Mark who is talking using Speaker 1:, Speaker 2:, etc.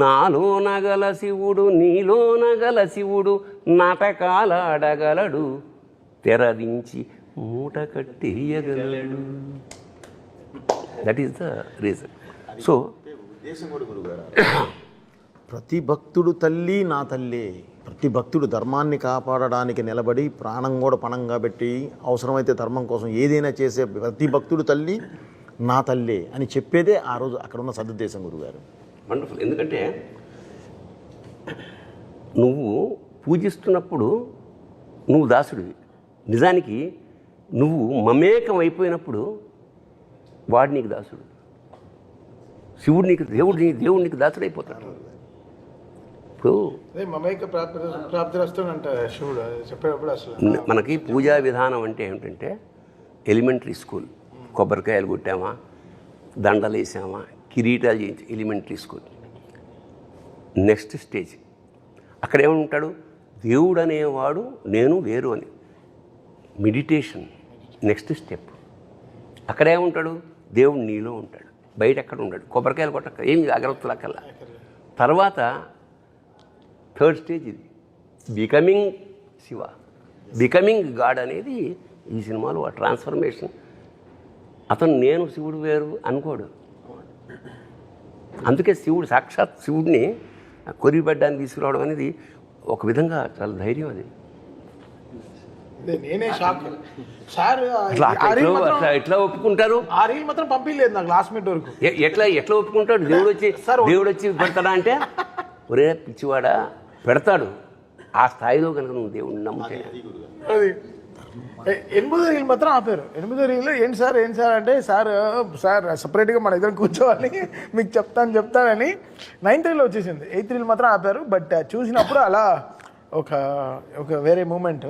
Speaker 1: నాలో నగల శివుడు నీలో నగల శివుడు నాటకాలాడగలడు తెరదించి మూట కట్టేయగలడు. That is the reason. So
Speaker 2: ప్రతి భక్తుడు తల్లి నా తల్లే. ప్రతి భక్తుడు ధర్మాన్ని కాపాడడానికి నిలబడి ప్రాణం కూడా పణంగా పెట్టి అవసరమైతే ధర్మం కోసం ఏదైనా చేసే ప్రతి భక్తుడు తల్లి నా తల్లే అని చెప్పేదే ఆ రోజు అక్కడ ఉన్న సదుద్దేశం గురుగారు.
Speaker 1: వండర్ఫుల్. ఎందుకంటే నువ్వు పూజిస్తున్నప్పుడు నువ్వు దాసుడివి. నిజానికి నువ్వు మమేకం అయిపోయినప్పుడు వాడు నీకు దాసుడు. శివుడు నీకు దేవుడు నీకు దాసుడు అయిపోతాడు. ఇప్పుడు మనకి పూజా విధానం అంటే ఏమిటంటే ఎలిమెంటరీ స్కూల్, కొబ్బరికాయలు కొట్టామా, దండలు వేసామా, కిరీటాలు చేయించి ఎలిమెంటరీ స్కూల్. నెక్స్ట్ స్టేజ్ అక్కడ ఏమంటాడు, దేవుడు అనేవాడు నేను వేరు అని. Meditation next step. అక్కడ ఏముంటాడు, దేవుడు నీలో ఉంటాడు, బయట ఎక్కడ ఉంటాడు. కొబ్బరికాయలు కొట్టక ఏమి అగరత్తులు అక్కర్లా. తర్వాత థర్డ్ స్టేజ్ ఇది బికమింగ్ శివ, బికమింగ్ గాడ్ అనేది ఈ సినిమాలో ఆ ట్రాన్స్ఫర్మేషన్. అతను నేను శివుడు వేరు అనుకోడు. అందుకే శివుడు సాక్షాత్ శివుడిని కొరిబడ్డాన్ని తీసుకురావడం అనేది ఒక విధంగా చాలా ధైర్యం. అది
Speaker 3: నేనే షాక్ సార్.
Speaker 1: ఎట్లా ఒప్పుకుంటారు?
Speaker 3: ఆ రీల్ మాత్రం పంపించలేదు నాకు లాస్ట్ మినిట్ వరకు.
Speaker 1: ఎట్లా ఒప్పుకుంటాడు? దేవుడు వచ్చి పెడతాడా అంటే, ఒరే పిచ్చివాడా పెడతాడు. ఆ స్థాయిలో కనుక నువ్వు దేవుడిని నమ్మితే.
Speaker 3: అది 8వ రీల్ మాత్రం ఆపారు. 8వ రీల్ ఏంటి సార్ అంటే సార్ సపరేట్గా మన ఇద్దరు కూర్చోవాలి మీకు చెప్తానని 9th రీల్ వచ్చేసింది. 8th రీల్ మాత్రం ఆపారు. బట్ చూసినప్పుడు అలా ఒక వేరే మూమెంట్.